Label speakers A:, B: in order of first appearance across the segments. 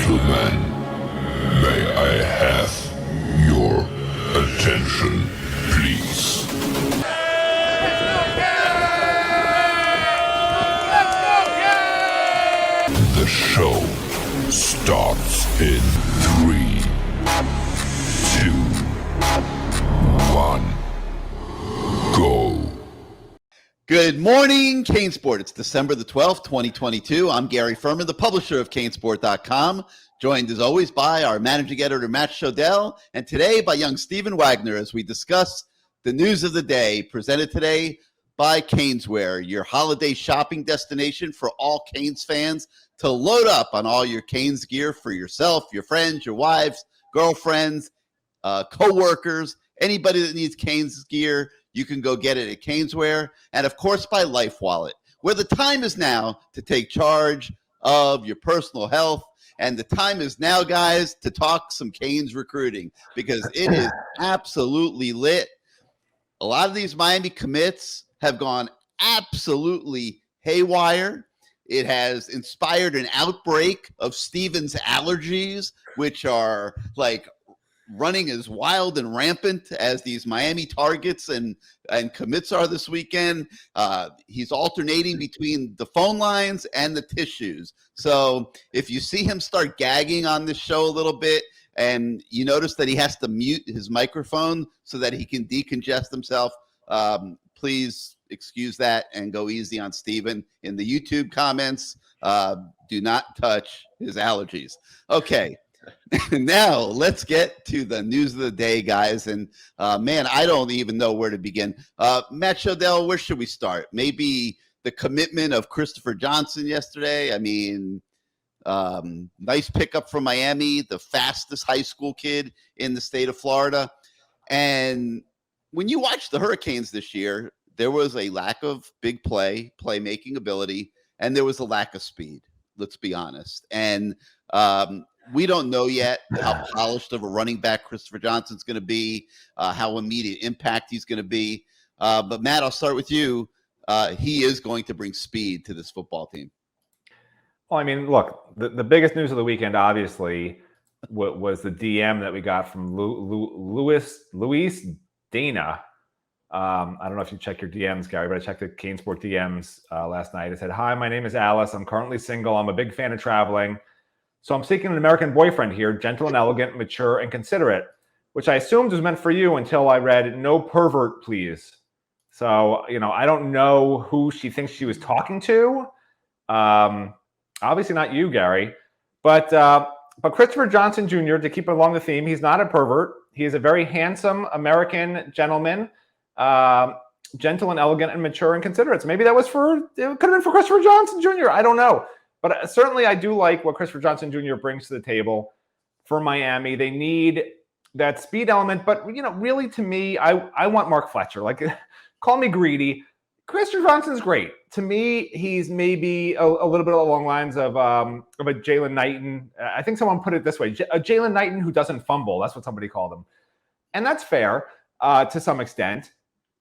A: gentlemen, may I have your attention, please? The show starts in 3, 2, 1, go.
B: Good morning, CaneSport. It's December the 12th, 2022. I'm Gary Ferman, the publisher of CaneSport.com, joined as always by our managing editor, Matt Shodell, and today by young Stephen Wagner as we discuss the news of the day, presented today by Caneswear, your holiday shopping destination for all Canes fans to load up on all your Canes gear for yourself, your friends, your wives, girlfriends, co-workers, anybody that needs Canes gear. You can go get it at Caneswear, and of course by Life Wallet, where the time is now to take charge of your personal health, and the time is now, guys, to talk some Canes recruiting, because it is absolutely lit. A lot of these Miami commits have gone absolutely haywire. It has inspired an outbreak of Steven's allergies, which are like running as wild and rampant as these Miami targets and commits are this weekend. He's alternating between the phone lines and the tissues. So if you see him start gagging on this show a little bit, and you notice that he has to mute his microphone so that he can decongest himself, please excuse that and go easy on Steven in the YouTube comments. Do not touch his allergies. Okay. Now let's get to the news of the day, guys. And man, I don't even know where to begin. Matt Shodell, where should we start? Maybe the commitment of Christopher Johnson yesterday. I mean, nice pickup from Miami, the fastest high school kid in the state of Florida. And when you watch the Hurricanes this year, there was a lack of big playmaking ability, and there was a lack of speed. Let's be honest. And we don't know yet how polished of a running back Christopher Johnson's going to be, how immediate impact he's going to be. But Matt, I'll start with you. He is going to bring speed to this football team.
C: Well, I mean, look, the biggest news of the weekend, obviously, was the DM that we got from Luis Dana. I don't know if you check your DMs, Gary, but I checked the CaneSport DMs last night. It said, "Hi, my name is Alice. I'm currently single. I'm a big fan of traveling. So I'm seeking an American boyfriend here, gentle and elegant, mature and considerate," which I assumed was meant for you until I read, "No pervert, please." So, I don't know who she thinks she was talking to. Obviously not you, Gary. But Christopher Johnson Jr., to keep along the theme, he's not a pervert. He is a very handsome American gentleman, gentle and elegant and mature and considerate. So maybe it could have been for Christopher Johnson Jr. I don't know. But certainly I do like what Christopher Johnson Jr. brings to the table for Miami. They need that speed element. But, really to me, I want Mark Fletcher. Like, call me greedy. Christopher Johnson's great. To me, he's maybe a little bit along the lines of a Jalen Knighton. I think someone put it this way, a Jalen Knighton who doesn't fumble. That's what somebody called him. And that's fair to some extent.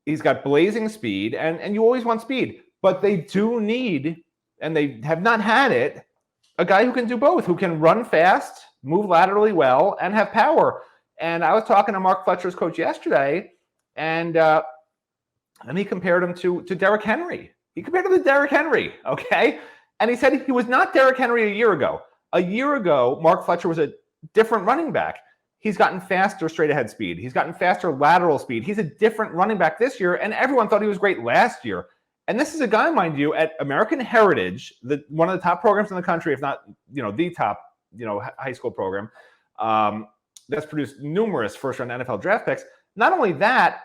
C: He's got blazing speed, and you always want speed. But they do need, and they have not had it, a guy who can do both, who can run fast, move laterally well, and have power. And I was talking to Mark Fletcher's coach yesterday, and he compared him to Derrick Henry. He compared him to Derrick Henry, okay? And he said he was not Derrick Henry a year ago. A year ago, Mark Fletcher was a different running back. He's gotten faster straight ahead speed. He's gotten faster lateral speed. He's a different running back this year, and everyone thought he was great last year. And this is a guy, mind you, at American Heritage, one of the top programs in the country, if not, the top, high school program, that's produced numerous first-round NFL draft picks. Not only that,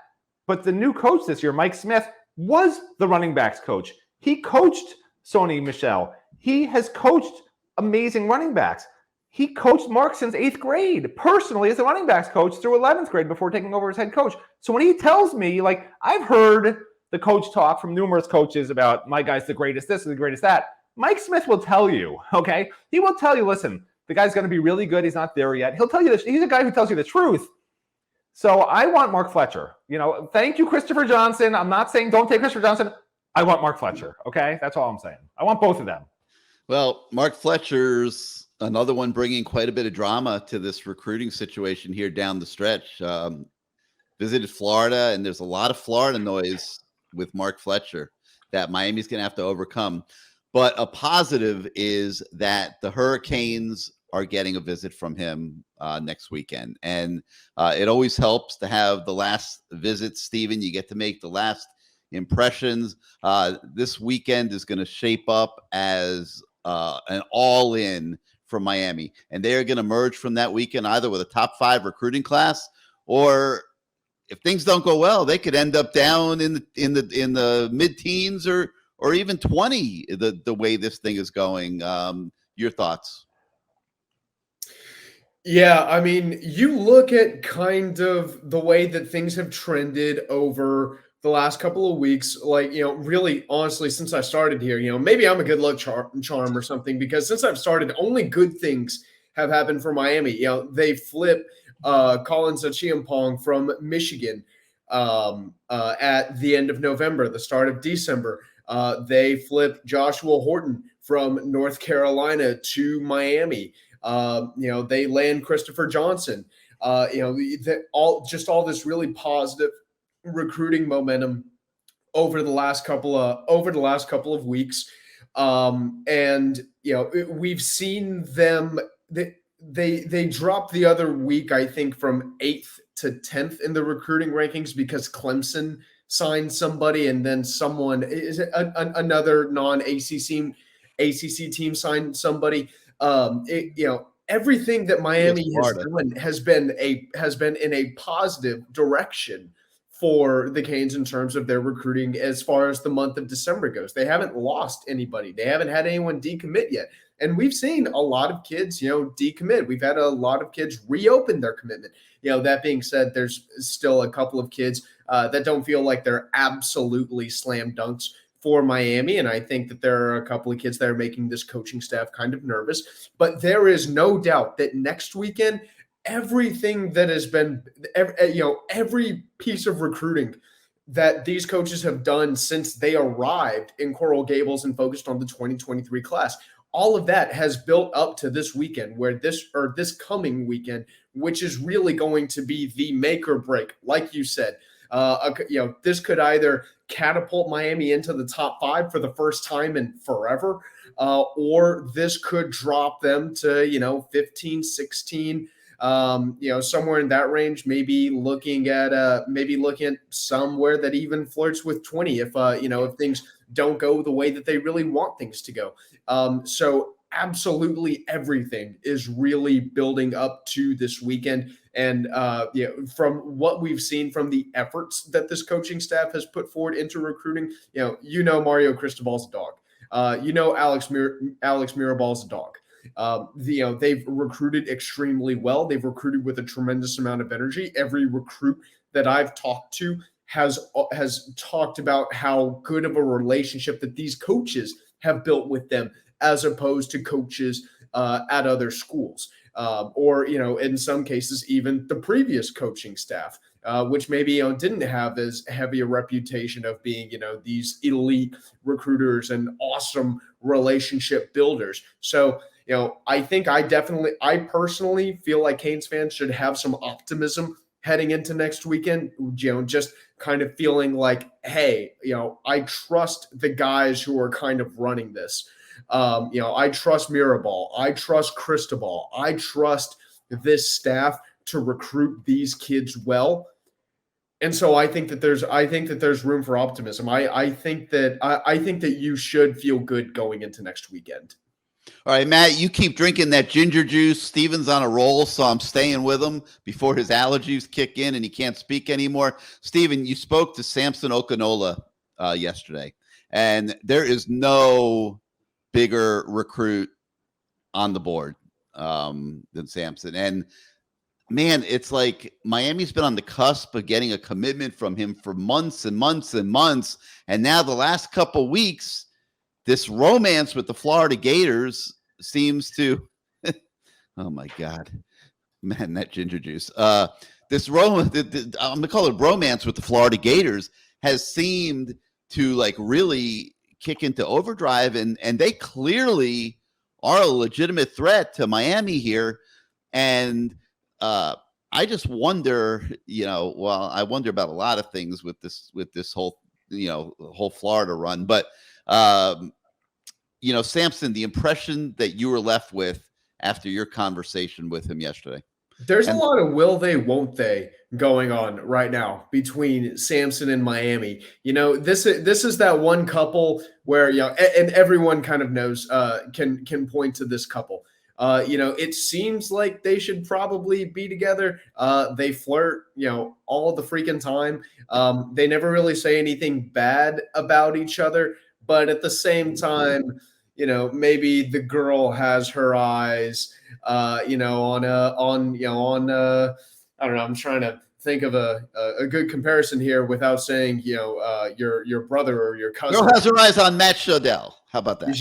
C: but the new coach this year, Mike Smith, was the running backs coach. He coached Sony Michel. He has coached amazing running backs. He coached Mark since 8th grade, personally as a running backs coach through 11th grade before taking over as head coach. So when he tells me, I've heard the coach talk from numerous coaches about my guy's the greatest this and the greatest that, Mike Smith will tell you, okay? He will tell you, listen, the guy's going to be really good. He's not there yet. He'll tell you this. He's a guy who tells you the truth. So I want Mark Fletcher. Thank you, Christopher Johnson. I'm not saying don't take Christopher Johnson. I want Mark Fletcher, okay? That's all I'm saying. I want both of them.
B: Well, Mark Fletcher's Another one bringing quite a bit of drama to this recruiting situation here down the stretch. Visited Florida, and there's a lot of Florida noise with Mark Fletcher that Miami's going to have to overcome. But a positive is that the Hurricanes are getting a visit from him next weekend. And it always helps to have the last visit, Steven. You get to make the last impressions. This weekend is going to shape up as an all-in for Miami. And they are going to merge from that weekend either with a top 5 recruiting class, or if things don't go well, they could end up down in the mid-teens or even 20. The way this thing is going. Your thoughts?
D: Yeah, I mean, you look at kind of the way that things have trended over the last couple of weeks. Like, really, honestly, since I started here, maybe I'm a good luck charm or something, because since I've started, only good things have happened for Miami. They flip Colin Sachiampong from Michigan at the end of November, the start of December. They flip Joshua Horton from North Carolina to Miami. They land Christopher Johnson. All this really positive recruiting momentum over the last couple of weeks. We've seen them. They dropped the other week, I think, from 8th to 10th in the recruiting rankings because Clemson signed somebody, and then another non-ACC team signed somebody. Everything that Miami has done has been in a positive direction for the Canes in terms of their recruiting as far as the month of December goes. They haven't lost anybody. They haven't had anyone decommit yet. And we've seen a lot of kids, decommit. We've had a lot of kids reopen their commitment. That being said, there's still a couple of kids that don't feel like they're absolutely slam dunks for Miami. And I think that there are a couple of kids that are making this coaching staff kind of nervous. But there is no doubt that next weekend, everything that has been, every piece of recruiting that these coaches have done since they arrived in Coral Gables and focused on the 2023 class, all of that has built up to this weekend, where this coming weekend, which is really going to be the make or break. Like you said, this could either catapult Miami into the top 5 for the first time in forever, or this could drop them to, 15, 16, somewhere in that range, maybe looking at somewhere that even flirts with 20 if things don't go the way that they really want things to go. So absolutely everything is really building up to this weekend. And from what we've seen from the efforts that this coaching staff has put forward into recruiting, Mario Cristobal's a dog. Alex Mirabal's a dog. They've recruited extremely well. They've recruited with a tremendous amount of energy. Every recruit that I've talked to has talked about how good of a relationship that these coaches have built with them, as opposed to coaches at other schools, or in some cases even the previous coaching staff, which maybe didn't have as heavy a reputation of being these elite recruiters and awesome relationship builders. So I think I personally feel like Canes fans should have some optimism heading into next weekend, just kind of feeling like, hey, I trust the guys who are kind of running this. I trust Mirabal. I trust Cristobal. I trust this staff to recruit these kids well. And so I think that there's room for optimism. I think that you should feel good going into next weekend.
B: All right, Matt, you keep drinking that ginger juice. Steven's on a roll, so I'm staying with him before his allergies kick in and he can't speak anymore. Steven, you spoke to Samson Okinola yesterday, and there is no bigger recruit on the board than Samson. And, man, it's like Miami's been on the cusp of getting a commitment from him for months and months and months, and now the last couple weeks, this romance with the Florida Gators seems to oh my God, man, that ginger juice. I'm gonna call it romance with the Florida Gators has seemed to like really kick into overdrive, and they clearly are a legitimate threat to Miami here. And I just wonder, I wonder about a lot of things with this whole, whole Florida run. But, Samson, the impression that you were left with after your conversation with him yesterday.
D: There's a lot of will they, won't they going on right now between Samson and Miami. This is that one couple where, and everyone kind of knows, can point to this couple. It seems like they should probably be together. They flirt, all the freaking time. They never really say anything bad about each other, but at the same time, maybe the girl has her eyes, I don't know. I'm trying to think of a good comparison here without saying, your brother or your cousin.
B: Girl has her eyes on Matt Shodell. How about that?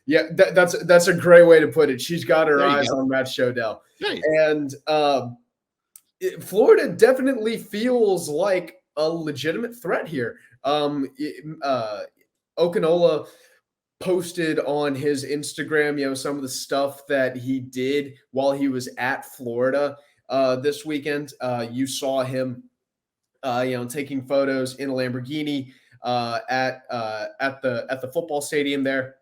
D: Yeah, that's a great way to put it. She's got her eyes on Matt Shodell. Right. And Florida definitely feels like a legitimate threat here. Okinola posted on his Instagram, some of the stuff that he did while he was at Florida this weekend. You saw him, taking photos in a Lamborghini at the football stadium there.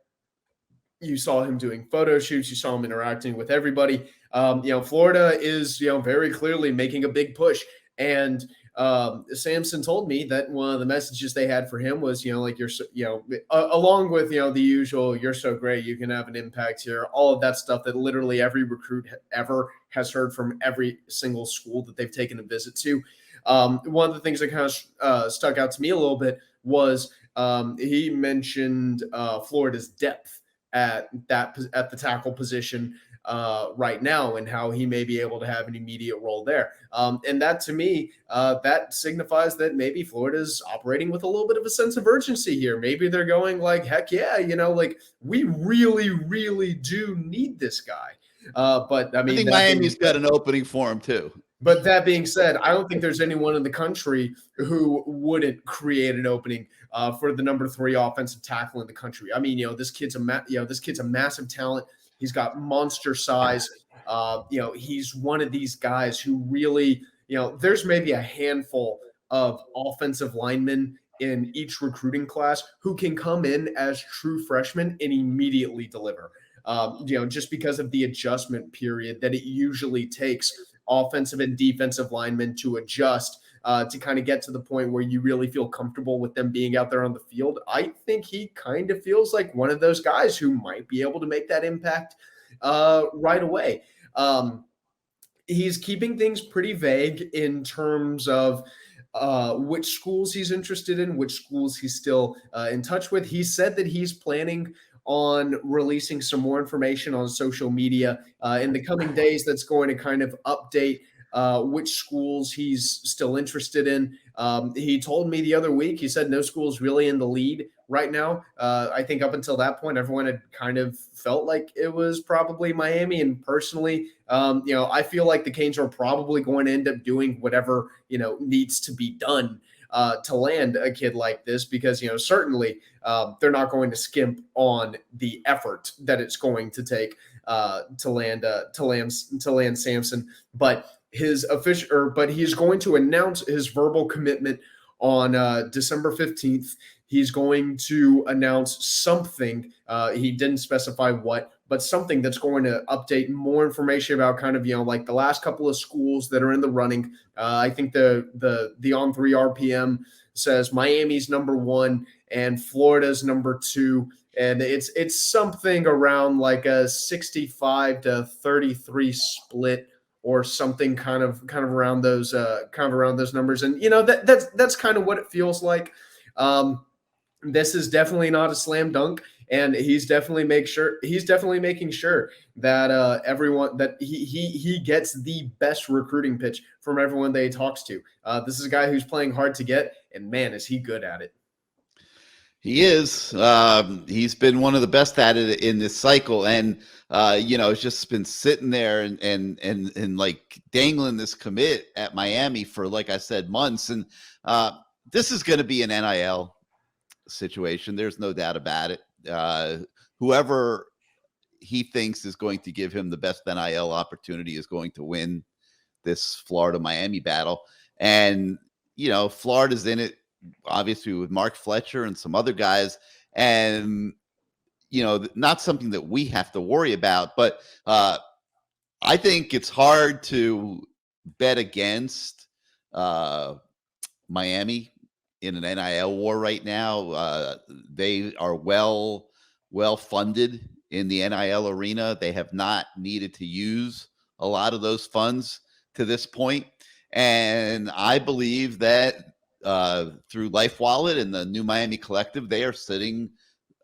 D: You saw him doing photo shoots. You saw him interacting with everybody. Florida is, very clearly making a big push. And Samson told me that one of the messages they had for him was, like, you're so, along with, the usual, you're so great, you can have an impact here, all of that stuff that literally every recruit ever has heard from every single school that they've taken a visit to. One of the things that kind of stuck out to me a little bit was he mentioned Florida's depth at the tackle position right now, and how he may be able to have an immediate role there. And that, to me, that signifies that maybe Florida's operating with a little bit of a sense of urgency here. Maybe they're going like, heck yeah, we really, really do need this guy. But I
B: think Miami's got an opening for him too.
D: But that being said, I don't think there's anyone in the country who wouldn't create an opening for the number 3 offensive tackle in the country. I mean, this kid's a massive talent. He's got monster size. He's one of these guys who really, there's maybe a handful of offensive linemen in each recruiting class who can come in as true freshmen and immediately deliver. Just because of the adjustment period that it usually takes offensive and defensive linemen to adjust to kind of get to the point where you really feel comfortable with them being out there on the field. I think he kind of feels like one of those guys who might be able to make that impact right away. He's keeping things pretty vague in terms of which schools he's interested in, which schools he's still in touch with. He said that he's planning on releasing some more information on social media in the coming days that's going to kind of update which schools he's still interested in. He told me the other week, he said no school's really in the lead right now. I think up until that point, everyone had kind of felt like it was probably Miami. And personally, I feel like the Canes are probably going to end up doing whatever, needs to be done to land a kid like this, because, certainly they're not going to skimp on the effort that it's going to take to land Samson. But he's going to announce his verbal commitment on December 15th. He's going to announce something. He didn't specify what, but something that's going to update more information about kind of, like the last couple of schools that are in the running. I think the on 3 RPM says Miami's number 1 and Florida's number 2. And it's something around like a 65 to 33 split or something kind of around those numbers. And, that's kind of what it feels like. This is definitely not a slam dunk, and he's definitely making sure that everyone that he gets the best recruiting pitch from everyone that he talks to. This is a guy who's playing hard to get, and man, is he good at it.
B: He is. He's been one of the best at it in this cycle, and it's just been sitting there and like dangling this commit at Miami for, like I said, months. And this is going to be an NIL situation. There's no doubt about it. Whoever he thinks is going to give him the best NIL opportunity is going to win this Florida-Miami battle. And, Florida's in it, obviously, with Mark Fletcher and some other guys. And, not something that we have to worry about. But I think it's hard to bet against Miami in an NIL war right now. They are well funded in the NIL arena. They have not needed to use a lot of those funds to this point. And I believe that through Life Wallet and the new Miami Collective, they are sitting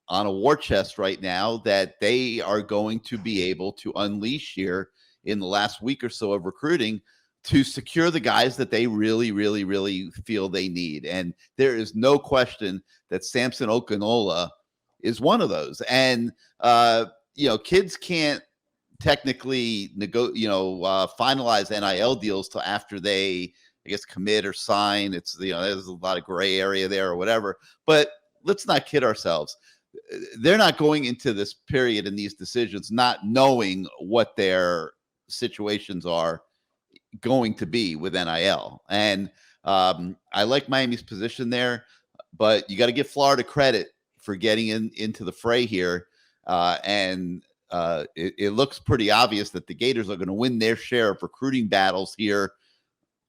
B: on a war chest right now that they are going to be able to unleash here in the last week or so of recruiting to secure the guys that they really, really, really feel they need. And there is no question that Samson Okinola is one of those. And, kids can't technically finalize NIL deals till after they, I guess, commit or sign. It's, there's a lot of gray area there or whatever, but let's not kid ourselves. They're not going into this period and these decisions not knowing what their situations are going to be with NIL. And I like Miami's position there, but you got to give Florida credit for getting into the fray here. It looks pretty obvious that the Gators are going to win their share of recruiting battles here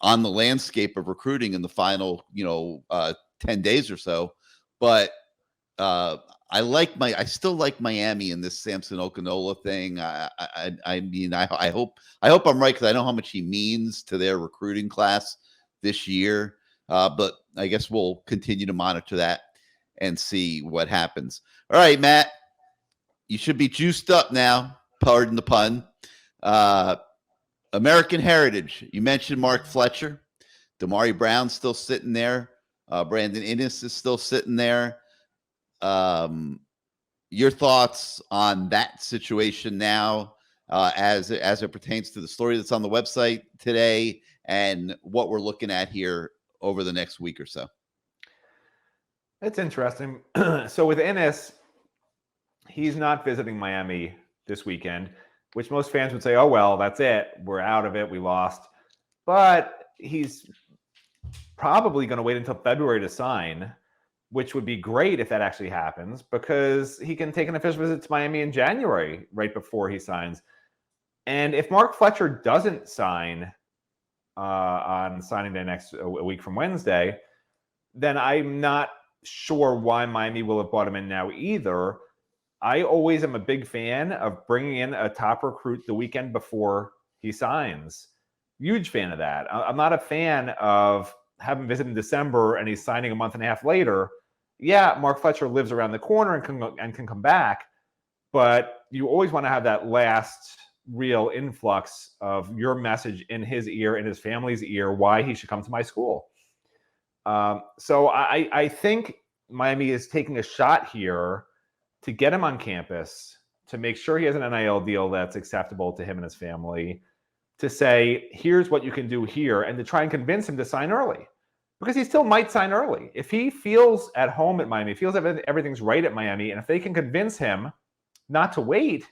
B: on the landscape of recruiting in the final, 10 days or so. But I still like Miami in this Samson Okinola thing. I hope I'm right, because I know how much he means to their recruiting class this year. But I guess we'll continue to monitor that and see what happens. All right, Matt, you should be juiced up now. Pardon the pun. American Heritage. You mentioned Mark Fletcher. Damari Brown's still sitting there. Brandon Innes is still sitting there. Your thoughts on that situation now, as it pertains to the story that's on the website today and what we're looking at here over the next week or so?
C: It's interesting. So with Innes, he's not visiting Miami this weekend, which most fans would say, oh, well, that's it. We're out of it. We lost. But he's probably going to wait until February to sign, which would be great if that actually happens, because he can take an official visit to Miami in January, right before he signs. And if Mark Fletcher doesn't sign on signing day a week from Wednesday, then I'm not sure why Miami will have brought him in now either. I always am a big fan of bringing in a top recruit the weekend before he signs. Huge fan of that. I'm not a fan of having him visit in December and he's signing a month and a half later. Yeah, Mark Fletcher lives around the corner and can come back, but you always want to have that last real influx of your message in his ear, in his family's ear, why he should come to my school. So I think Miami is taking a shot here to get him on campus, to make sure he has an NIL deal that's acceptable to him and his family, to say, here's what you can do here, and to try and convince him to sign early. Because he still might sign early. If he feels at home at Miami, feels everything's right at Miami, and if they can convince him not to wait,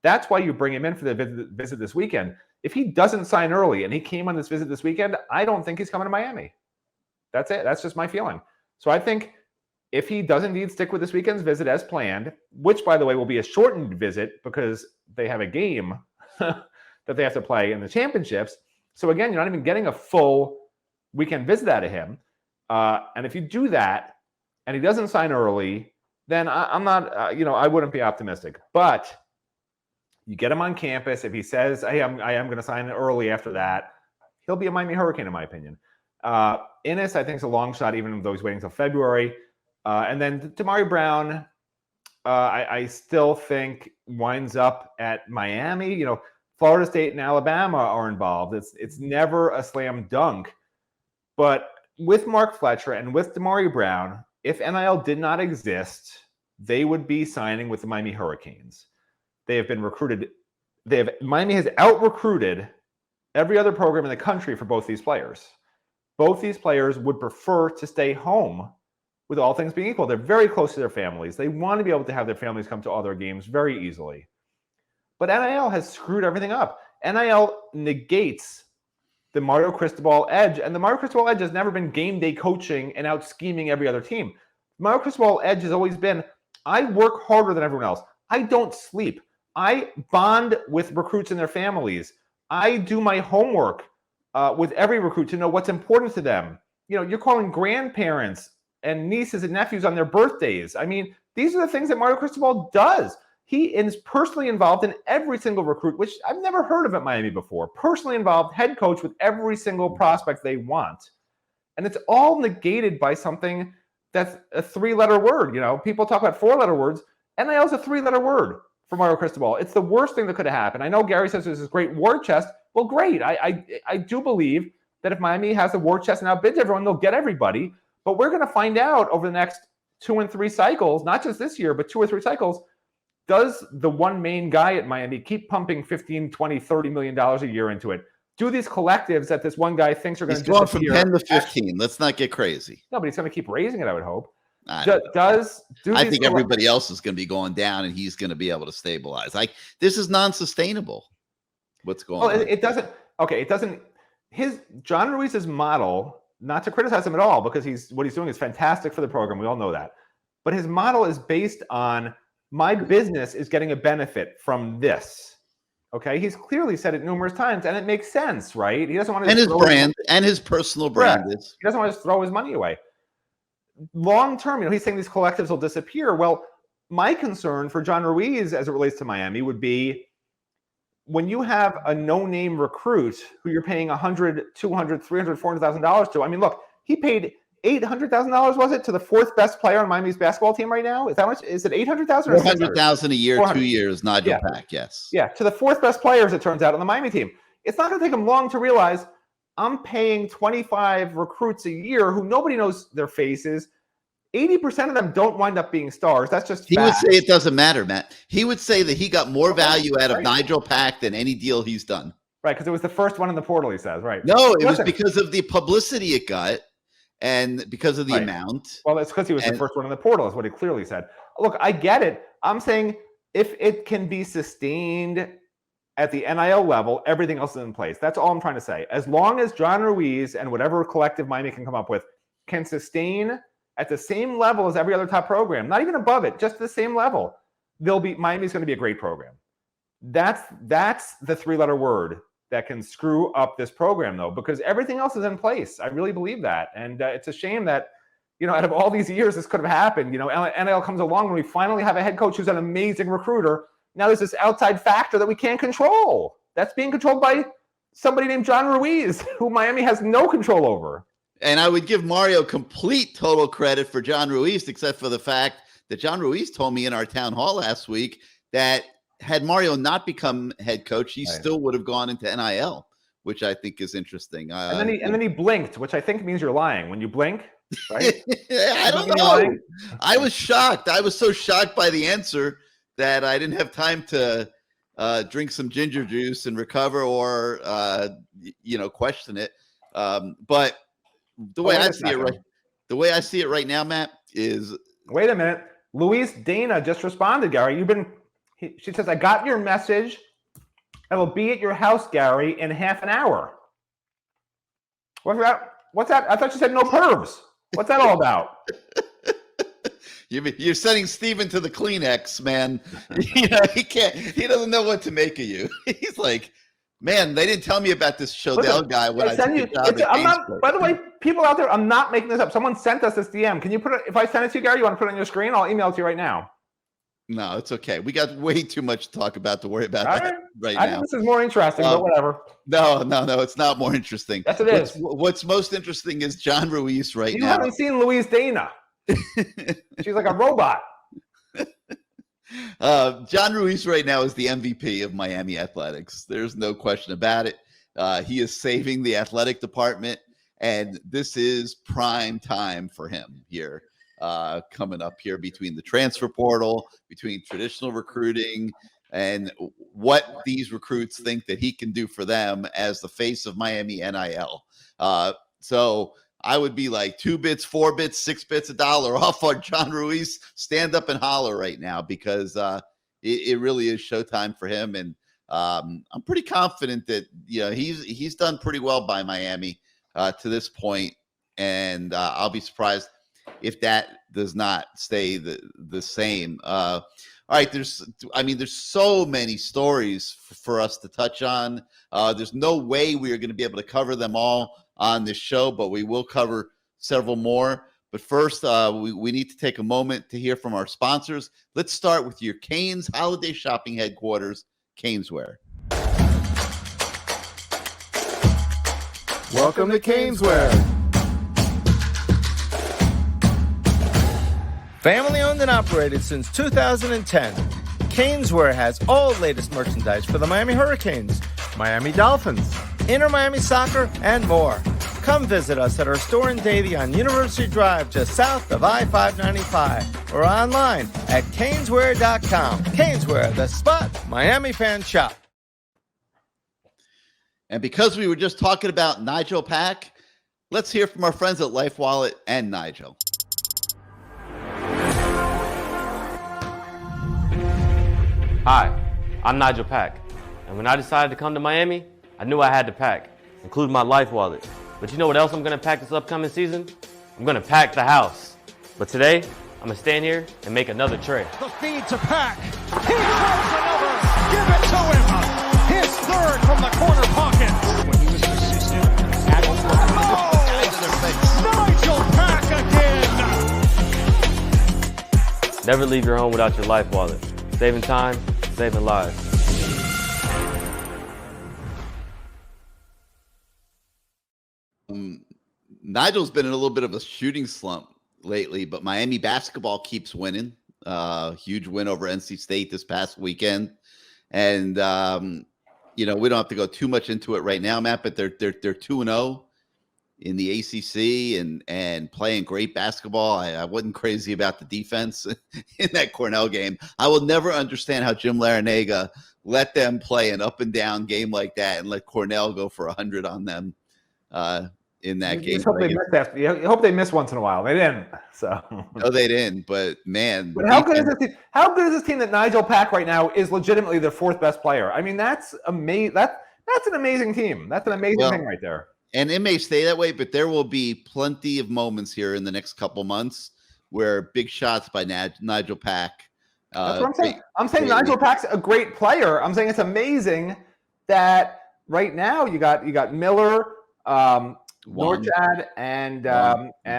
C: that's why you bring him in for the visit this weekend. If he doesn't sign early and he came on this visit this weekend, I don't think he's coming to Miami. That's it. That's just my feeling. So I think if he does indeed stick with this weekend's visit as planned, which, by the way, will be a shortened visit because they have a game that they have to play in the championships. So again, you're not even getting a full weekend visit out of him. And if you do that and he doesn't sign early, then I'm not, I wouldn't be optimistic. But you get him on campus. If he says, hey, I am going to sign early after that, he'll be a Miami Hurricane, in my opinion. Innes, I think, is a long shot, even though he's waiting until February. And then Damari Brown, I still think winds up at Miami. Florida State and Alabama are involved. It's never a slam dunk. But with Mark Fletcher and with Damari Brown, if NIL did not exist, they would be signing with the Miami Hurricanes. They have been recruited. Miami has out-recruited every other program in the country for both these players. Both these players would prefer to stay home, with all things being equal. They're very close to their families. They want to be able to have their families come to all their games very easily. But NIL has screwed everything up. NIL negates the Mario Cristobal edge, and the Mario Cristobal edge has never been game day coaching and out scheming every other team. Mario Cristobal edge has always been, I work harder than everyone else. I don't sleep. I bond with recruits and their families. I do my homework with every recruit to know what's important to them. You know, you're calling grandparents and nieces and nephews on their birthdays. I mean, these are the things that Mario Cristobal does. He is personally involved in every single recruit, which I've never heard of at Miami before. Personally involved, head coach with every single prospect they want. And it's all negated by something that's a 3-letter word. You know, people talk about 4-letter words. NIL is a 3-letter word for Mario Cristobal. It's the worst thing that could have happened. I know Gary says there's this great war chest. Well, great. I do believe that if Miami has a war chest and outbids everyone, they'll get everybody. But we're going to find out over the next 2 and 3 cycles, not just this year, but 2 or 3 cycles, does the one main guy at Miami keep pumping $15, $20, $30 million a year into it? Do these collectives that this one guy thinks are going to disappear?
B: He's going from 10 to 15. Let's not get crazy.
C: No, but he's going to keep raising it, I would hope.
B: I think everybody else is going to be going down, and he's going to be able to stabilize. Like, this is non-sustainable. What's going on?
C: It doesn't. Okay, it doesn't. John Ruiz's model, not to criticize him at all, because what he's doing is fantastic for the program. We all know that. But his model is based on, my business is getting a benefit from this. Okay, he's clearly said it numerous times, and it makes sense, right? He doesn't want to.
B: And his brand and his personal brand is.
C: He doesn't want to throw his money away. Long term, he's saying these collectives will disappear. Well, my concern for John Ruiz as it relates to Miami would be when you have a no-name recruit who you're paying $100,000, $200,000, $300,000, $400,000 to. I mean, look, he paid $800,000, was it, to the 4th best player on Miami's basketball team right now? Is that much? Is it $800,000 or
B: $400,000 a year, 2 years? Nigel Pack, yes.
C: Yeah, to the 4th best player, as it turns out, on the Miami team. It's not going to take him long to realize I'm paying 25 recruits a year who nobody knows their faces. 80% of them don't wind up being stars. That's just
B: He would say it doesn't matter, Matt. He would say that he got more value out of Nigel Pack than any deal he's done.
C: Right, because it was the first one in the portal, he says, right?
B: No, it was because of the publicity it got and because of the amount.
C: Well, it's because he was the first one in the portal, is what he clearly said. Look, I get it. I'm saying if it can be sustained at the NIL level, everything else is in place. That's all I'm trying to say. As long as John Ruiz and whatever collective Miami can come up with can sustain at the same level as every other top program, not even above it, just the same level, Miami's going to be a great program. That's the 3-letter word that can screw up this program, though, because everything else is in place. I really believe that. And it's a shame that, out of all these years, this could have happened. NIL comes along when we finally have a head coach who's an amazing recruiter. Now there's this outside factor that we can't control. That's being controlled by somebody named John Ruiz, who Miami has no control over.
B: And I would give Mario complete total credit for John Ruiz, except for the fact that John Ruiz told me in our town hall last week that had Mario not become head coach, he still would have gone into NIL, which I think is interesting.
C: And then he blinked, which I think means you're lying. When you blink, right?
B: I don't know. I was shocked. I was so shocked by the answer that I didn't have time to drink some ginger juice and recover or question it. But the way I see it right now, Matt, is
C: wait a minute. Luis Dana just responded, Gary. She says, I got your message. I will be at your house, Gary, in half an hour. What's that? I thought you said no pervs. What's that all about?
B: You're sending Steven to the Kleenex, man. He doesn't know what to make of you. He's like, man, they didn't tell me about this Shodell guy when I took a job at CaneSport.
C: By the way, people out there, I'm not making this up. Someone sent us this DM. Can you put it, if I send it to you, Gary, you want to put it on your screen? I'll email it to you right now.
B: No, it's okay. We got way too much to talk about to worry about right now.
C: I think this is more interesting, but whatever.
B: No, it's not more interesting.
C: Yes, it is.
B: What's most interesting is John Ruiz now.
C: You haven't seen Luis Dana. She's like a robot.
B: John Ruiz right now is the MVP of Miami Athletics. There's no question about it. He is saving the athletic department, and this is prime time for him here. Coming up here between the transfer portal, between traditional recruiting, and what these recruits think that he can do for them as the face of Miami NIL. So I would be like 2 bits, 4 bits, 6 bits, $1 off on John Ruiz. Stand up and holler right now because it really is showtime for him. And I'm pretty confident that he's done pretty well by Miami to this point, and I'll be surprised if that does not stay the same. All right, there's so many stories for us to touch on. There's no way we are going to be able to cover them all on this show, but we will cover several more. But first, we need to take a moment to hear from our sponsors. Let's start with your Canes holiday shopping headquarters, Caneswear.
E: Welcome to Caneswear. Family owned and operated since 2010, Caneswear has all the latest merchandise for the Miami Hurricanes, Miami Dolphins, Inter Miami Soccer, and more. Come visit us at our store in Davie on University Drive, just south of I-595, or online at Caneswear.com. Caneswear, the spot Miami fans shop.
B: And because we were just talking about Nigel Pack, let's hear from our friends at Life Wallet and Nigel.
F: Hi, I'm Nigel Pack, and when I decided to come to Miami, I knew I had to pack, including my Life Wallet. But you know what else I'm going to pack this upcoming season? I'm going to pack the house. But today, I'm going to stand here and make another trade.
G: The feed to Pack. He throws another. Give it to him. His third from the corner pocket. When he was persistent. Nigel Pack again.
F: Never leave your home without your Life Wallet. Saving time, saving lives.
B: Nigel's been in a little bit of a shooting slump lately, but Miami basketball keeps winning. Huge win over NC State this past weekend. And, we don't have to go too much into it right now, Matt, but they're 2-0 in the ACC and playing great basketball. I wasn't crazy about the defense in that Cornell game. I will never understand how Jim Larinaga let them play an up and down game like that and let Cornell go for 100 on them in that game.
C: You hope they miss once in a while. They didn't. So
B: no, they didn't. But man,
C: but how good is this team? How good is this team that Nigel Pack right now is legitimately their fourth best player? I mean, that's amazing. That's an amazing team. That's an amazing thing right there.
B: And it may stay that way, but there will be plenty of moments here in the next couple months where big shots by Nigel Pack.
C: That's what I'm saying. I'm saying Nigel Pack's a great player. I'm saying it's amazing that right now you got Miller, Norchad, and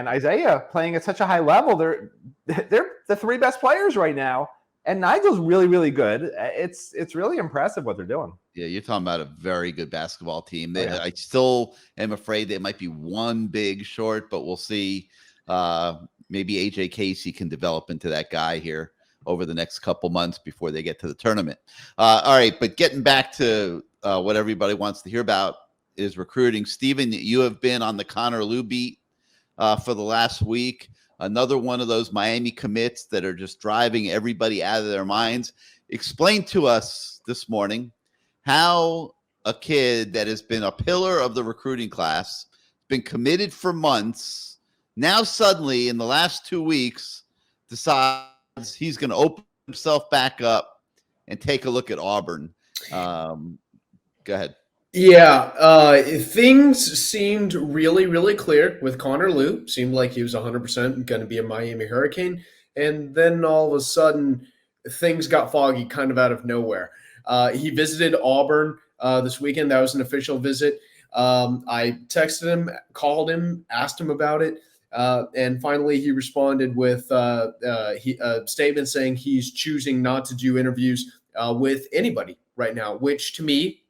C: Isaiah playing at such a high level. They're the three best players right now, and Nigel's really, really good. It's really impressive what they're doing.
B: Yeah, you're talking about a very good basketball team. I still am afraid they might be one big short, but we'll see. Maybe AJ Casey can develop into that guy here over the next couple months before they get to the tournament. All right, but getting back to what everybody wants to hear about is recruiting. Steven, you have been on the Connor Lew beat for the last week. Another one of those Miami commits that are just driving everybody out of their minds. Explain to us this morning how a kid that has been a pillar of the recruiting class, been committed for months, now suddenly in the last 2 weeks decides he's going to open himself back up and take a look at Auburn. Go ahead.
D: Yeah, things seemed really, really clear with Connor Lew. Seemed like he was 100% going to be a Miami Hurricane. And then all of a sudden, things got foggy kind of out of nowhere. He visited Auburn this weekend. That was an official visit. I texted him, called him, asked him about it. And finally, he responded with a statement saying he's choosing not to do interviews with anybody right now, which to me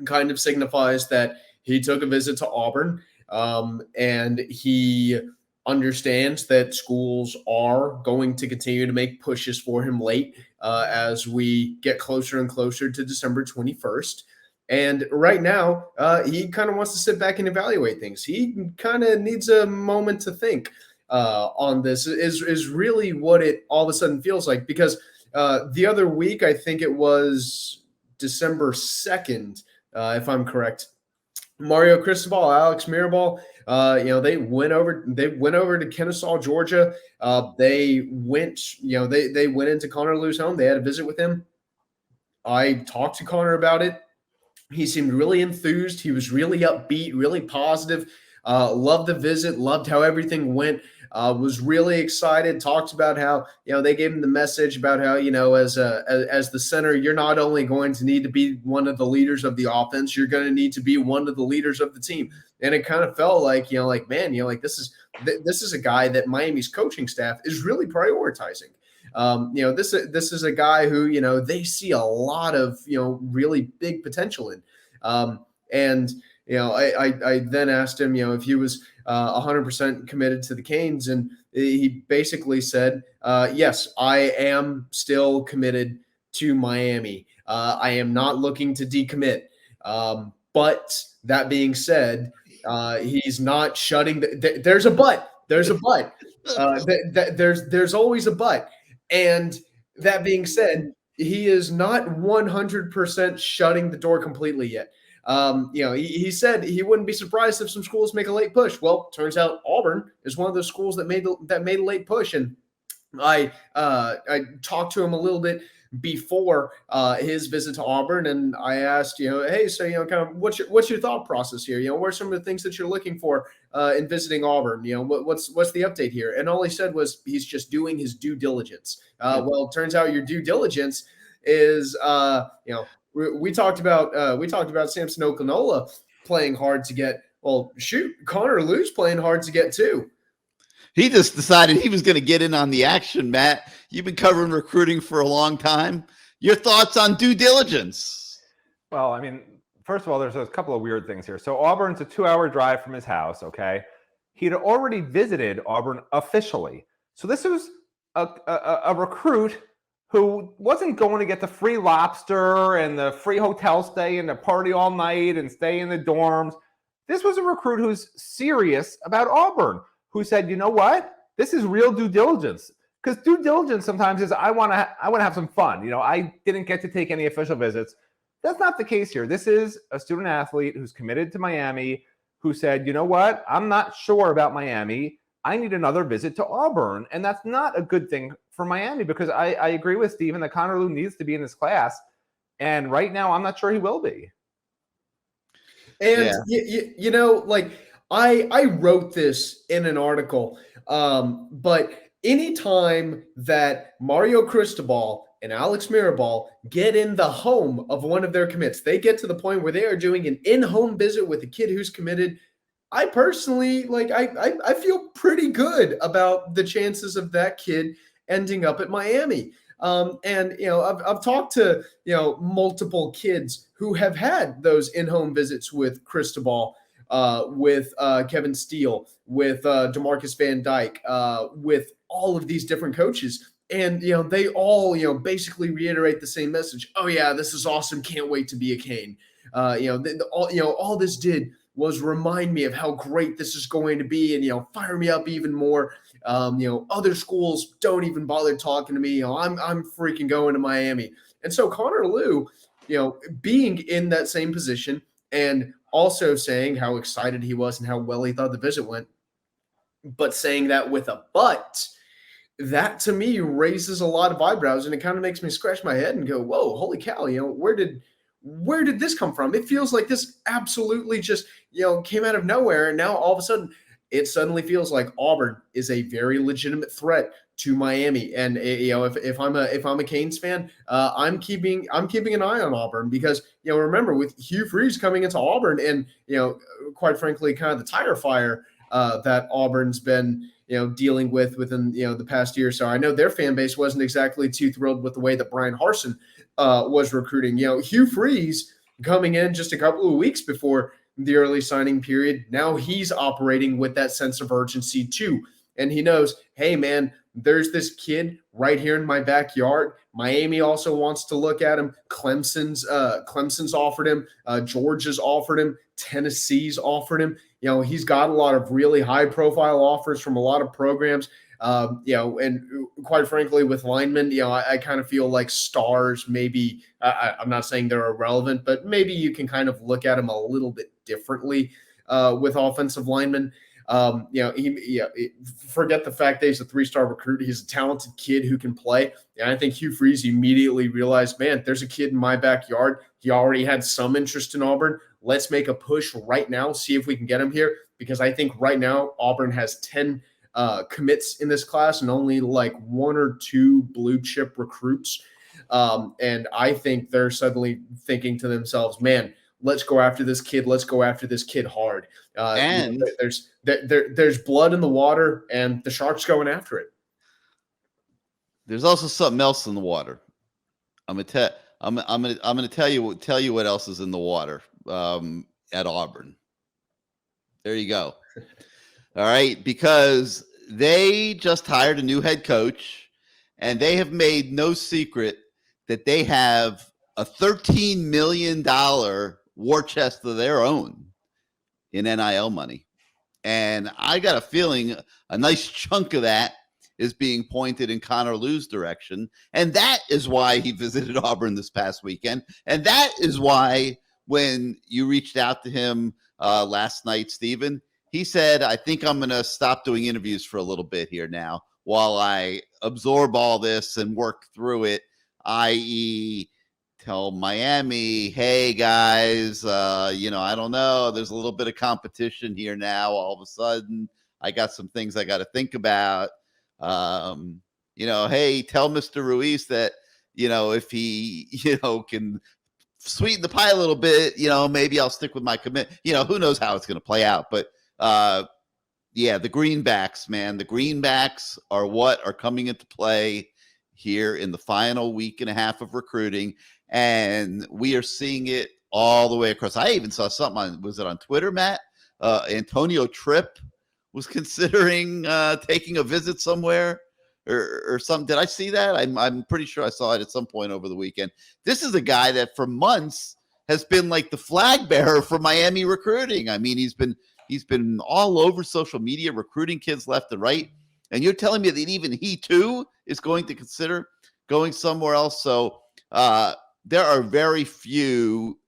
D: kind of signifies that he took a visit to Auburn and he understands that schools are going to continue to make pushes for him late as we get closer and closer to December 21st. And right now, he kind of wants to sit back and evaluate things. He kind of needs a moment to think on this is really what it all of a sudden feels like. Because the other week, I think it was December 2nd, if I'm correct, Mario Cristobal, Alex Mirabal They went over to Kennesaw, Georgia. They went into Connor Lew's home. They had a visit with him. I talked to Connor about it. He seemed really enthused. He was really upbeat, really positive. Loved the visit, loved how everything went. Was really excited. Talked about how they gave him the message about how as the center, you're not only going to need to be one of the leaders of the offense, you're going to need to be one of the leaders of the team. And it kind of felt like this is a guy that Miami's coaching staff is really prioritizing. This is a guy who they see a lot of really big potential in. I then asked him if he was 100% committed to the Canes, and he basically said, yes, I am still committed to Miami. I am not looking to decommit. But that being said, he's not shutting there's a but. There's a but. There's always a but. And that being said, he is not 100% shutting the door completely yet. He said he wouldn't be surprised if some schools make a late push. Well, turns out Auburn is one of those schools that made a late push. And I talked to him a little bit before his visit to Auburn, and I asked, hey, so kind of what's your thought process here? What are some of the things that you're looking for in visiting Auburn? What's the update here? And all he said was he's just doing his due diligence. Well, it turns out your due diligence is we talked about Samson Okinola playing hard to get. Well, shoot, Connor Lew's playing hard to get too.
B: He just decided he was going to get in on the action, Matt. You've been covering recruiting for a long time. Your thoughts on due diligence?
C: Well, I mean, first of all, there's a couple of weird things here. So Auburn's a 2-hour drive from his house, okay? He'd already visited Auburn officially. So this was a recruit who wasn't going to get the free lobster and the free hotel stay and the party all night and stay in the dorms. This was a recruit who's serious about Auburn, who said, you know what? This is real due diligence. Because due diligence sometimes is I want to have some fun. I didn't get to take any official visits. That's not the case here. This is a student athlete who's committed to Miami, who said, you know what? I'm not sure about Miami. I need another visit to Auburn. And that's not a good thing for Miami, because I agree with Steven that Connor Lew needs to be in this class. And right now, I'm not sure he will be.
D: And, I wrote this in an article, but anytime that Mario Cristobal and Alex Mirabal get in the home of one of their commits, they get to the point where they are doing an in-home visit with a kid who's committed. I personally, I feel pretty good about the chances of that kid ending up at Miami. I've talked to, multiple kids who have had those in-home visits with Cristobal, with Kevin Steele, with DeMarcus Van Dyke, with all of these different coaches. And, they all, basically reiterate the same message. Oh yeah, this is awesome. Can't wait to be a Cane. All this did was remind me of how great this is going to be and, fire me up even more. Other schools don't even bother talking to me. I'm freaking going to Miami. And so Connor Lew, being in that same position and also saying how excited he was and how well he thought the visit went, but saying that with a but, that to me raises a lot of eyebrows, and it kind of makes me scratch my head and go, whoa, holy cow, where did this come from? It feels like this absolutely just, came out of nowhere. And now all of a sudden it suddenly feels like Auburn is a very legitimate threat to Miami. And if I'm a Canes fan, I'm keeping an eye on Auburn, because remember, with Hugh Freeze coming into Auburn and quite frankly kind of the tire fire that Auburn's been dealing with within the past year or so. I know their fan base wasn't exactly too thrilled with the way that Brian Harsin was recruiting. Hugh Freeze coming in just a couple of weeks before the early signing period. Now he's operating with that sense of urgency too. And he knows, hey man, there's this kid right here in my backyard. Miami also wants to look at him. Clemson's offered him. Georgia's offered him. Tennessee's offered him. He's got a lot of really high profile offers from a lot of programs. And quite frankly, with linemen, I kind of feel like stars, maybe, I'm not saying they're irrelevant, but maybe you can kind of look at them a little bit differently. with offensive linemen. Forget the fact that he's a 3-star recruit. He's a talented kid who can play. And I think Hugh Freeze immediately realized, man, there's a kid in my backyard. He already had some interest in Auburn. Let's make a push right now, see if we can get him here. Because I think right now Auburn has 10 commits in this class and only like 1 or 2 blue chip recruits. And I think they're suddenly thinking to themselves, man, let's go after this kid. Let's go after this kid hard. And there's blood in the water, and the Sharks going after it.
B: There's also something else in the water. I'm gonna tell you what else is in the water at Auburn. There you go. All right, because they just hired a new head coach, and they have made no secret that they have a $13 million war chest of their own in NIL money. And I got a feeling a nice chunk of that is being pointed in Connor Liu's direction. And that is why he visited Auburn this past weekend. And that is why when you reached out to him last night, Stephen, he said, I think I'm going to stop doing interviews for a little bit here now while I absorb all this and work through it, i.e., tell Miami, hey, guys, I don't know. There's a little bit of competition here now. All of a sudden, I got some things I got to think about. Hey, tell Mr. Ruiz that, if he, can sweeten the pie a little bit, maybe I'll stick with my commit. Who knows how it's going to play out. But, the greenbacks, man, the greenbacks are what are coming into play here in the final week and a half of recruiting. And we are seeing it all the way across. I even saw something was it on Twitter, Matt? Antonio Tripp was considering taking a visit somewhere or something. Did I see that? I'm pretty sure I saw it at some point over the weekend. This is a guy that for months has been like the flag bearer for Miami recruiting. I mean, he's been all over social media recruiting kids left and right. And you're telling me that even he too is going to consider going somewhere else. So there are very few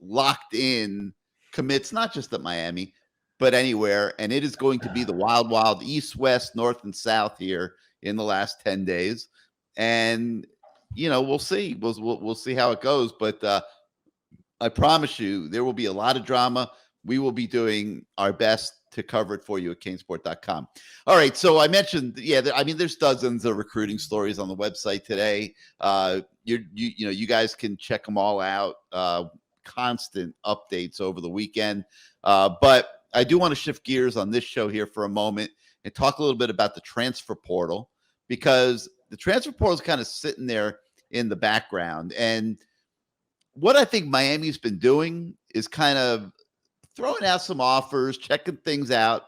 B: locked in commits, not just at Miami, but anywhere. And it is going to be the wild, wild east, west, north, and south here in the last 10 days. And, we'll see. We'll see how it goes. But I promise you, there will be a lot of drama. We will be doing our best to cover it for you at CaneSport.com. All right. So I mentioned, there's dozens of recruiting stories on the website today. You guys can check them all out. Constant updates over the weekend. But I do want to shift gears on this show here for a moment and talk a little bit about the transfer portal, because the transfer portal is kind of sitting there in the background. And what I think Miami's been doing is kind of throwing out some offers, checking things out.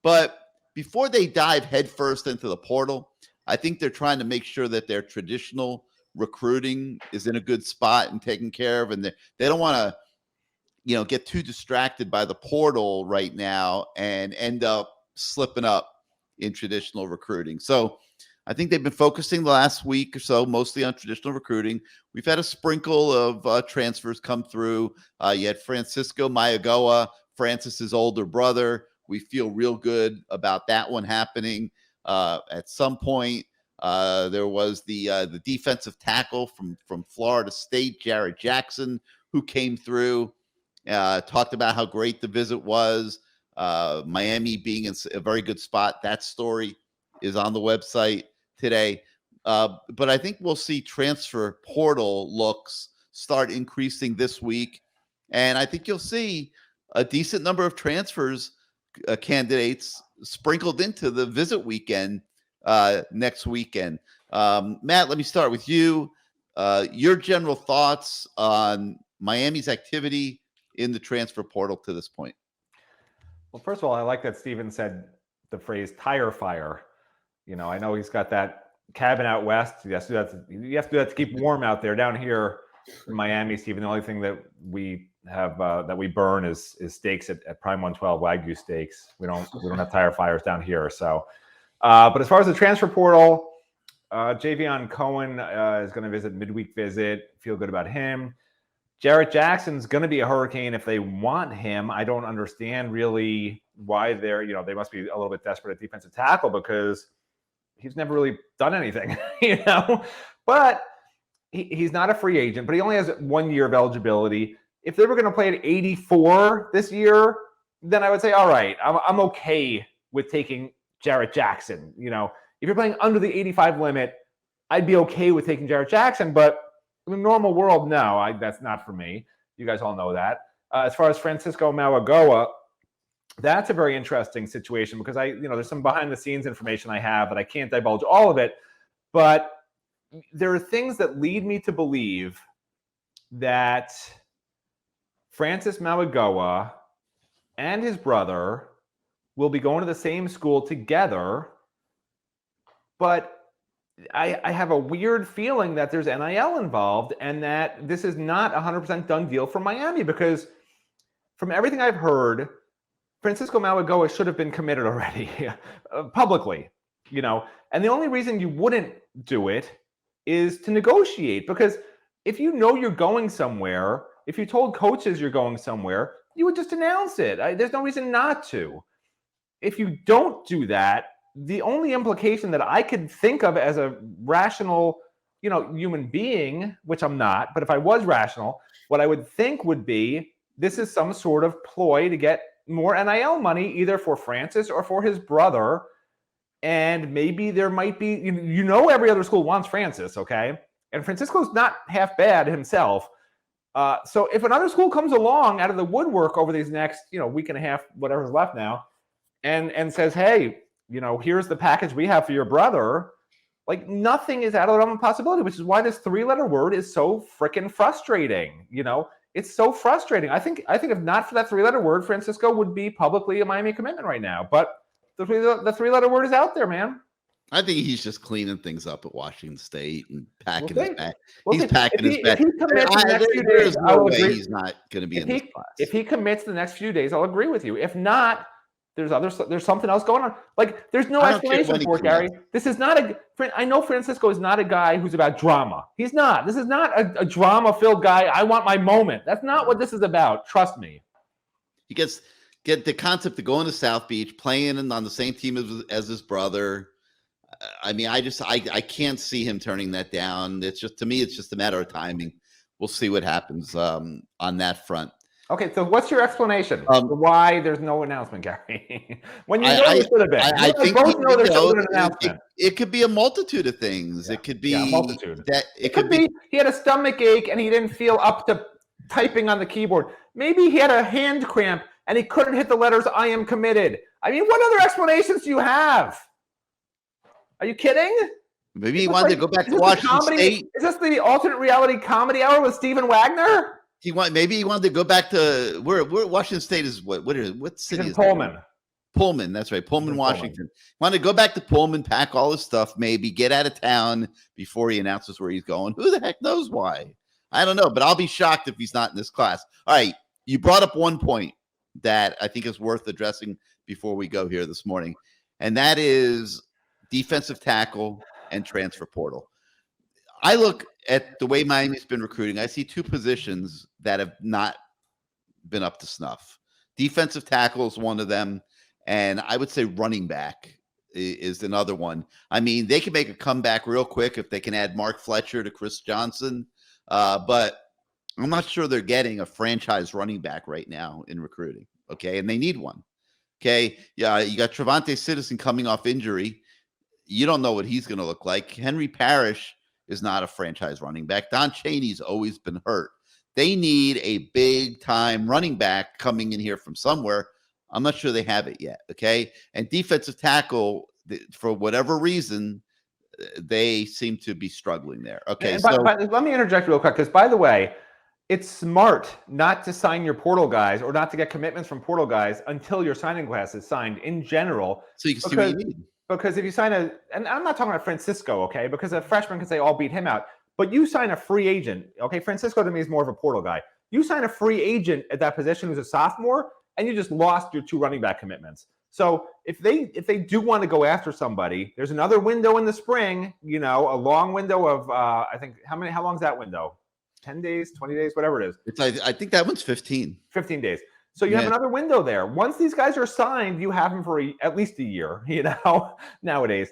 B: But before they dive headfirst into the portal, I think they're trying to make sure that their traditional recruiting is in a good spot and taken care of. And they don't want to, get too distracted by the portal right now and end up slipping up in traditional recruiting. So I think they've been focusing the last week or so mostly on traditional recruiting. We've had a sprinkle of transfers come through. You had Francisco Mayagoa, Francis's older brother. We feel real good about that one happening. At some point, there was the defensive tackle from Florida State, Jared Jackson, who came through, talked about how great the visit was. Miami being in a very good spot. That story is on the website today. But I think we'll see transfer portal looks start increasing this week. And I think you'll see a decent number of transfers candidates sprinkled into the visit weekend next weekend. Matt, let me start with you. Your general thoughts on Miami's activity in the transfer portal to this point.
C: Well, first of all, I like that Steven said the phrase tire fire. I know he's got that cabin out west. You have to do that to keep warm out there. Down here in Miami, Steven, the only thing that we have that we burn is steaks at Prime 112 Wagyu steaks. We don't have tire fires down here. So, but as far as the transfer portal, Javion Cohen is going to visit midweek visit. Feel good about him. Jarrett Jackson's going to be a Hurricane if they want him. I don't understand really why they're, they must be a little bit desperate at defensive tackle because he's never really done anything, But he's not a free agent, but he only has 1 year of eligibility. If they were going to play at 84 this year, then I would say, all right, I'm okay with taking Jarrett Jackson. If you're playing under the 85 limit, I'd be okay with taking Jarrett Jackson, but in the normal world, no, that's not for me. You guys all know that. As far as Francisco Mauigoa, that's a very interesting situation because there's some behind the scenes information I have, but I can't divulge all of it. But there are things that lead me to believe that Francis Mauigoa and his brother will be going to the same school together, but I have a weird feeling that there's NIL involved and that this is not a 100% done deal for Miami because from everything I've heard, Francisco Mauigoa should have been committed already publicly, and the only reason you wouldn't do it is to negotiate because if you're going somewhere, if you told coaches you're going somewhere, you would just announce it. There's no reason not to. If you don't do that, the only implication that I could think of as a rational, human being, which I'm not, but if I was rational, what I would think would be this is some sort of ploy to get more NIL money, either for Francis or for his brother. And maybe there might be, every other school wants Francis, okay? And Francisco's not half bad himself. So if another school comes along out of the woodwork over these next, week and a half, whatever's left now, and says, hey, here's the package we have for your brother, like nothing is out of the realm of possibility, which is why this 3-letter word is so freaking frustrating. It's so frustrating. I think if not for that 3-letter word, Francisco would be publicly a Miami commitment right now. But the 3-letter word is out there, man.
B: I think he's just cleaning things up at Washington State and packing his bag.
C: He's
B: packing his bag.
C: If he commits the next few days,
B: no way he's not going to be in this class.
C: If he commits the next few days, I'll agree with you. If not, there's something else going on. Like there's no explanation for it, Gary. This is not I know Francisco is not a guy who's about drama. He's not. This is not a drama-filled guy. I want my moment. That's not what this is about. Trust me.
B: He get the concept of going to South Beach, playing on the same team as his brother. I mean, I can't see him turning that down. It's just, to me, it's just a matter of timing. We'll see what happens on that front.
C: Okay, so what's your explanation for why there's no announcement, Gary? When you know there should have been.
B: I think
C: both know there should have been an announcement.
B: It could be a multitude of things.
C: Yeah.
B: It could be
C: a multitude.
B: It could be
C: he had a stomach ache and he didn't feel up to typing on the keyboard. Maybe he had a hand cramp and he couldn't hit the letters "I am committed." I mean, what other explanations do you have? Are you kidding?
B: Maybe he wanted to go back to Washington State.
C: Is this the alternate reality comedy hour with Stephen Wagner?
B: Maybe he wanted to go back to where Washington State is. What city is
C: Pullman?
B: That? Pullman, that's right. Pullman, Washington. Wanted to go back to Pullman, pack all his stuff, maybe get out of town before he announces where he's going. Who the heck knows why? I don't know, but I'll be shocked if he's not in this class. All right, you brought up one point that I think is worth addressing before we go here this morning, and that is defensive tackle and transfer portal. I look at the way Miami's been recruiting. I see two positions that have not been up to snuff. Defensive tackle is one of them, and I would say running back is another one. I mean, they can make a comeback real quick if they can add Mark Fletcher to Chris Johnson, but I'm not sure they're getting a franchise running back right now in recruiting, okay? And they need one, okay? Yeah, you got Trevante Citizen coming off injury. You don't know what he's going to look like. Henry Parrish is not a franchise running back. Don Chaney's always been hurt. They need a big-time running back coming in here from somewhere. I'm not sure they have it yet, okay? And defensive tackle, for whatever reason, they seem to be struggling there. Okay,
C: but let me interject real quick, because, by the way, it's smart not to sign your portal guys or not to get commitments from portal guys until your signing class is signed in general.
B: So you can see what you need.
C: Because if you sign and I'm not talking about Francisco, okay, because a freshman can say, I'll beat him out. But you sign a free agent, okay? Francisco to me is more of a portal guy. You sign a free agent at that position who's a sophomore, and you just lost your 2 running back commitments. So if they do want to go after somebody, there's another window in the spring, a long window of I think how long is that window? 10 days, 20 days, whatever it is.
B: I think that one's 15.
C: 15 days. So you have another window there. Once these guys are signed, you have them for at least a year, nowadays.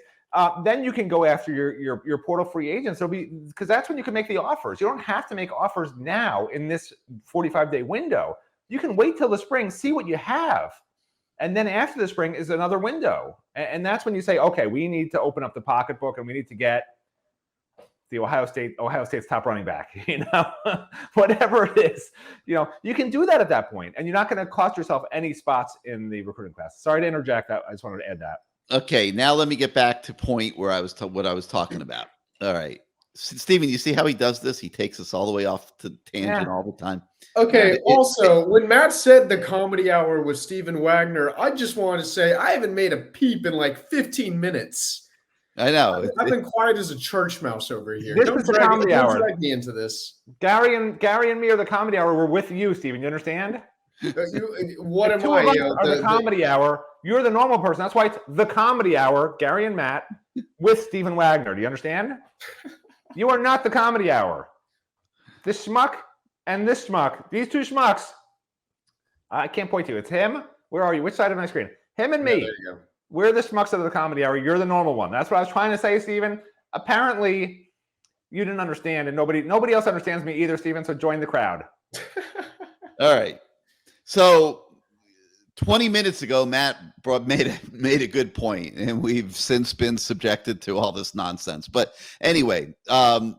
C: Then you can go after your portal free agents. Because that's when you can make the offers. You don't have to make offers now in this 45-day window. You can wait till the spring, see what you have. And then after the spring is another window. And that's when you say, okay, we need to open up the pocketbook and we need to get the Ohio State's top running back, whatever it is, you can do that at that point, and you're not going to cost yourself any spots in the recruiting class. Sorry to interject. I just wanted to add that.
B: Okay, now let me get back to point where what I was talking about. All right, Stephen, you see how he does this? He takes us all the way off to tangent all the time.
D: Okay. Also, when Matt said the comedy hour with Stephen Wagner, I just wanted to say I haven't made a peep in like 15 minutes.
B: I know.
D: I've been quiet as a church mouse over here.
C: This is the comedy hour.
D: Don't drag me into this.
C: Gary and me are the comedy hour. We're with you, Stephen. You understand?
D: What am
C: two
D: I?
C: of us are the comedy hour. You're the normal person. That's why it's the comedy hour. Gary and Matt with Stephen Wagner. Do you understand? You are not the comedy hour. This schmuck and this schmuck. These two schmucks. I can't point to you. It's him. Where are you? Which side of my screen? Him and me.
D: There you go.
C: We're the schmucks of the comedy hour. You're the normal one. That's what I was trying to say, Stephen. Apparently, you didn't understand, and nobody else understands me either, Stephen. So join the crowd.
B: All right. So 20 minutes ago, Matt made a good point, and we've since been subjected to all this nonsense. But anyway,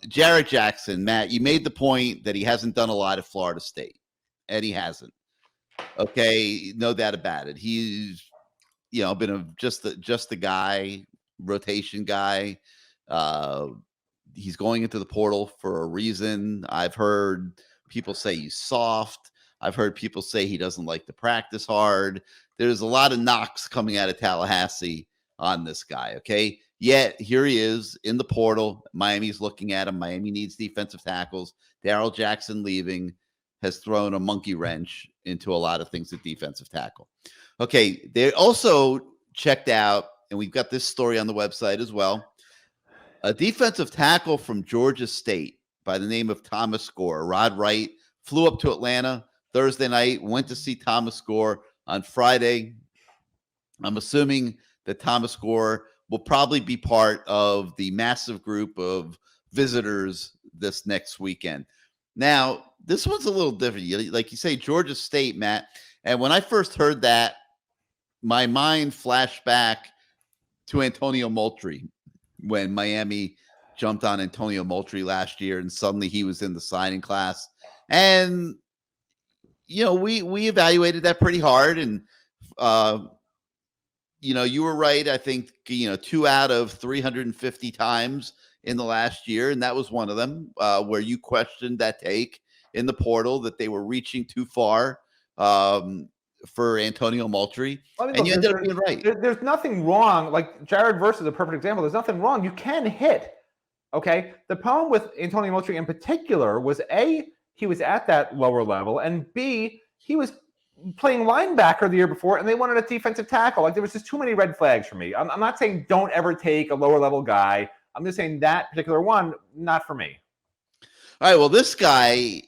B: Jared Jackson, Matt, you made the point that he hasn't done a lot at Florida State, and he hasn't. Okay, no doubt about it. He's been just the guy, rotation guy. He's going into the portal for a reason. I've heard people say he's soft. I've heard people say he doesn't like to practice hard. There's a lot of knocks coming out of Tallahassee on this guy, okay? Yet here he is in the portal. Miami's looking at him. Miami needs defensive tackles. Darrell Jackson leaving has thrown a monkey wrench into a lot of things at defensive tackle. Okay, they also checked out, and we've got this story on the website as well, a defensive tackle from Georgia State by the name of Thomas Gore. Rod Wright flew up to Atlanta Thursday night, went to see Thomas Gore on Friday. I'm assuming that Thomas Gore will probably be part of the massive group of visitors this next weekend. Now, this one's a little different. Like you say, Georgia State, Matt. And when I first heard that, my mind flashed back to Antonio Moultrie when Miami jumped on Antonio Moultrie last year, and suddenly he was in the signing class. And, we evaluated that pretty hard. And, you were right. I think, 2 out of 350 times in the last year. And that was one of them where you questioned that take in the portal that they were reaching too far for Antonio Moultrie. And you ended up being right.
C: There's nothing wrong. Like Jared Verse is a perfect example. There's nothing wrong. You can hit. Okay. The problem with Antonio Moultrie in particular was A, he was at that lower level, and B, he was playing linebacker the year before, and they wanted a defensive tackle. Like there was just too many red flags for me. I'm not saying don't ever take a lower level guy. I'm just saying that particular one, not for me.
B: All right. Well, this guy,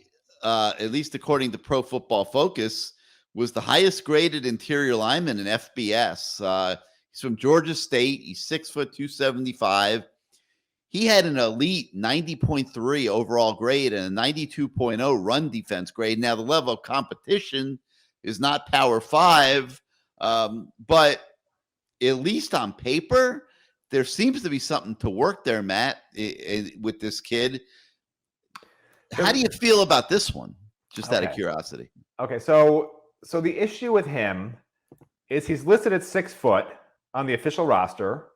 B: at least according to Pro Football Focus, was the highest graded interior lineman in FBS. He's from Georgia State. He's 6 foot 275. He had an elite 90.3 overall grade and a 92.0 run defense grade. Now, the level of competition is not Power 5, but at least on paper, there seems to be something to work there, Matt, with this kid. How do you feel about this one? Just out of curiosity.
C: Okay, so the issue with him is he's listed at 6 foot on the official roster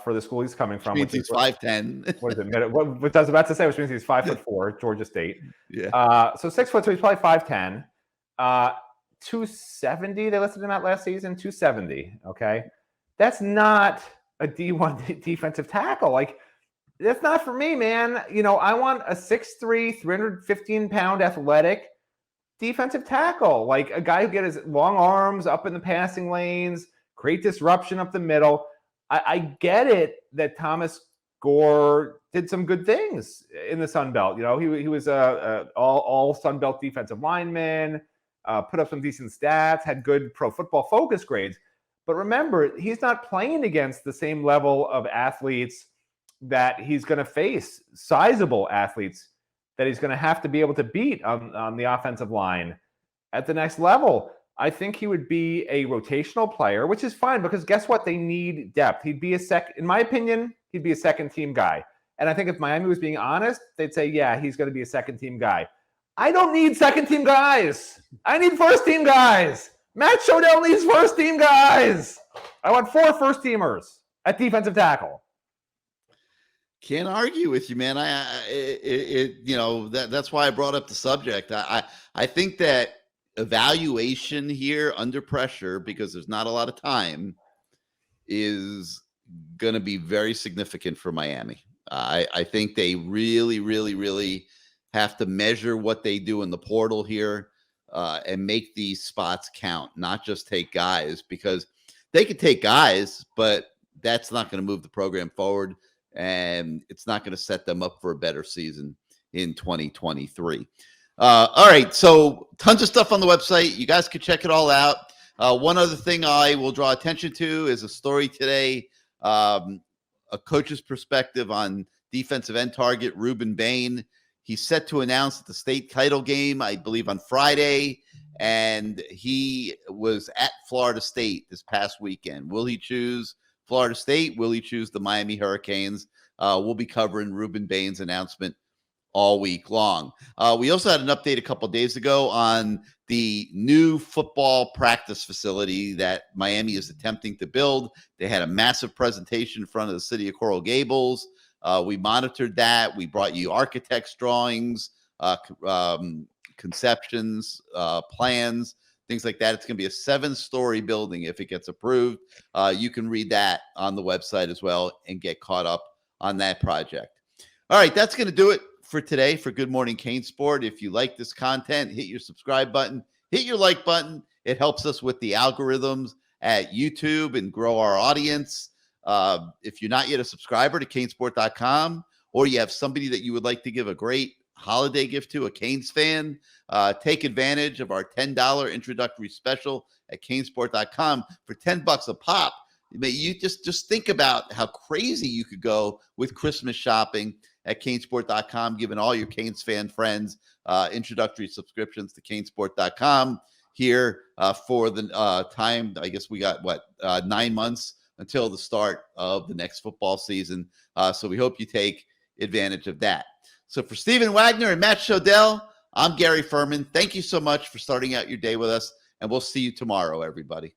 C: for the school he's coming from.
B: Which means he's 5'10".
C: What is it? What I was about to say, which means he's 5'4", Georgia State.
B: Yeah.
C: So 6 foot, so he's probably 5'10". 270, they listed him at last season, 270. Okay. That's not a D1 defensive tackle. Like, that's not for me, man. I want a 6'3", 315-pound athletic defensive tackle, like a guy who gets his long arms up in the passing lanes, create disruption up the middle. I get it that Thomas Gore did some good things in the Sun Belt. You know, he was a all Sun Belt defensive lineman, put up some decent stats, had good Pro Football Focus grades. But remember, he's not playing against the same level of athletes that he's going to face, sizable athletes that he's going to have to be able to beat on the offensive line at the next level. I think he would be a rotational player, which is fine because guess what? They need depth. He'd be in my opinion, he'd be a second team guy. And I think if Miami was being honest, they'd say, yeah, he's going to be a second team guy. I don't need second team guys. I need first team guys. Matt Shodell needs first team guys. I want 4 first teamers at defensive tackle.
B: Can't argue with you, man. That's why I brought up the subject. I think that evaluation here under pressure, because there's not a lot of time, is going to be very significant for Miami. I think they really, really, really have to measure what they do in the portal here and make these spots count, not just take guys, because they could take guys, but that's not going to move the program forward, and it's not going to set them up for a better season in 2023. All right, so tons of stuff on the website. You guys can check it all out. One other thing I will draw attention to is a story today, a coach's perspective on defensive end target Ruben Bain. He's set to announce the state title game, I believe, on Friday, and he was at Florida State this past weekend. Will he choose Florida State? Will he choose the Miami Hurricanes? We'll be covering Ruben Bain's announcement all week long. We also had an update a couple of days ago on the new football practice facility that Miami is attempting to build. They had a massive presentation in front of the city of Coral Gables. We monitored that. We brought you architects' drawings, conceptions, plans, things like that. It's going to be a 7-story building if it gets approved. You can read that on the website as well and get caught up on that project. All right, that's going to do it for today for Good Morning CaneSport. If you like this content, hit your subscribe button, hit your like button. It helps us with the algorithms at YouTube and grow our audience. If you're not yet a subscriber to CaneSport.com, or you have somebody that you would like to give a great holiday gift to, a Canes fan, take advantage of our $10 introductory special at CaneSport.com for $10 a pop. You just think about how crazy you could go with Christmas shopping at CaneSport.com, giving all your Canes fan friends introductory subscriptions to CaneSport.com here for the time. I guess we got 9 months until the start of the next football season. So we hope you take advantage of that. So for Stephen Wagner and Matt Shodell, I'm Gary Ferman. Thank you so much for starting out your day with us, and we'll see you tomorrow, everybody.